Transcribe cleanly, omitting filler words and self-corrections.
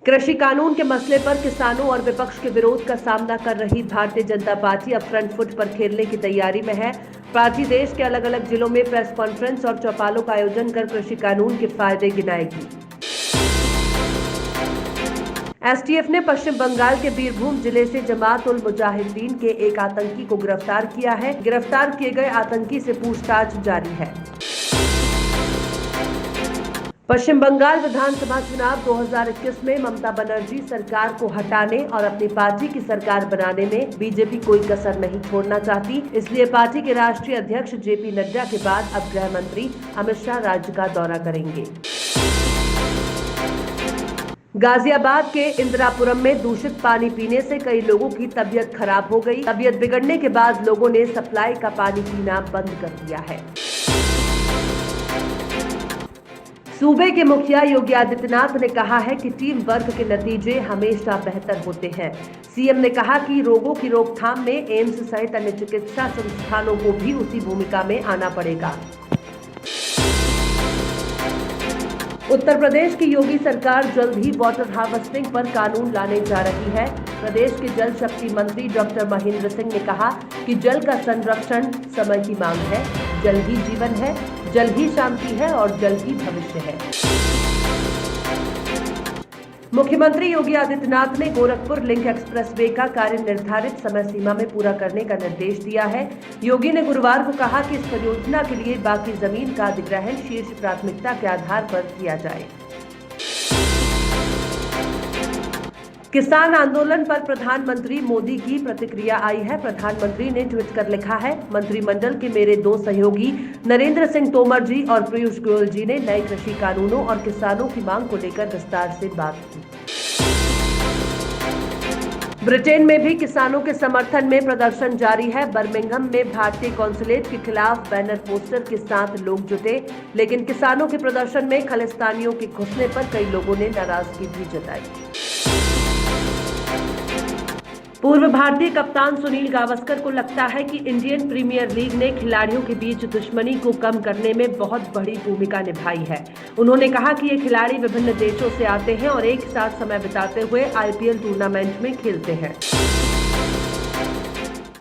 कृषि कानून के मसले पर किसानों और विपक्ष के विरोध का सामना कर रही भारतीय जनता पार्टी अब फ्रंट फुट पर खेलने की तैयारी में है। पार्टी देश के अलग अलग जिलों में प्रेस कॉन्फ्रेंस और चौपालों का आयोजन कर कृषि कानून के फायदे गिनाएगी। एसटीएफ ने पश्चिम बंगाल के बीरभूम जिले से जमात उल मुजाहिदीन के एक आतंकी को गिरफ्तार किया है। गिरफ्तार किए गए आतंकी से पूछताछ जारी है। पश्चिम बंगाल विधानसभा चुनाव 2021 में ममता बनर्जी सरकार को हटाने और अपनी पार्टी की सरकार बनाने में बीजेपी कोई कसर नहीं छोड़ना चाहती। इसलिए पार्टी के राष्ट्रीय अध्यक्ष जेपी नड्डा के बाद अब गृह मंत्री अमित शाह राज्य का दौरा करेंगे। गाजियाबाद के इंदिरापुरम में दूषित पानी पीने से कई लोगों की तबीयत खराब हो गई। तबीयत बिगड़ने के बाद लोगों ने सप्लाई का पानी पीना बंद कर दिया है। सूबे के मुखिया योगी आदित्यनाथ ने कहा है कि टीम वर्क के नतीजे हमेशा बेहतर होते हैं। सीएम ने कहा कि रोगों की रोकथाम में एम्स सहित अन्य चिकित्सा संस्थानों को भी उसी भूमिका में आना पड़ेगा। उत्तर प्रदेश की योगी सरकार जल्द ही वाटर हार्वेस्टिंग पर कानून लाने जा रही है। प्रदेश के जल शक्ति मंत्री डॉक्टर महेंद्र सिंह ने कहा कि जल का संरक्षण समय की मांग है। जल ही जीवन है, जल ही शांति है और जल ही भविष्य है। मुख्यमंत्री योगी आदित्यनाथ ने गोरखपुर लिंक एक्सप्रेसवे का कार्य निर्धारित समय सीमा में पूरा करने का निर्देश दिया है। योगी ने गुरुवार को कहा कि इस परियोजना के लिए बाकी जमीन का अधिग्रहण शीर्ष प्राथमिकता के आधार पर किया जाए। किसान आंदोलन पर प्रधानमंत्री मोदी की प्रतिक्रिया आई है। प्रधानमंत्री ने ट्वीट कर लिखा है, मंत्रिमंडल के मेरे दो सहयोगी नरेंद्र सिंह तोमर जी और पीयूष गोयल जी ने नए कृषि कानूनों और किसानों की मांग को लेकर विस्तार से बात की। ब्रिटेन में भी किसानों के समर्थन में प्रदर्शन जारी है। बर्मिंघम में भारतीय कॉन्सुलेट के खिलाफ बैनर पोस्टर के साथ लोग जुटे, लेकिन किसानों के प्रदर्शन में खालिस्तानियों के घुसने पर कई लोगों ने नाराजगी भी जताई। पूर्व भारतीय कप्तान सुनील गावस्कर को लगता है कि इंडियन प्रीमियर लीग ने खिलाड़ियों के बीच दुश्मनी को कम करने में बहुत बड़ी भूमिका निभाई है। उन्होंने कहा कि ये खिलाड़ी विभिन्न देशों से आते हैं और एक साथ समय बिताते हुए आईपीएल टूर्नामेंट में खेलते हैं।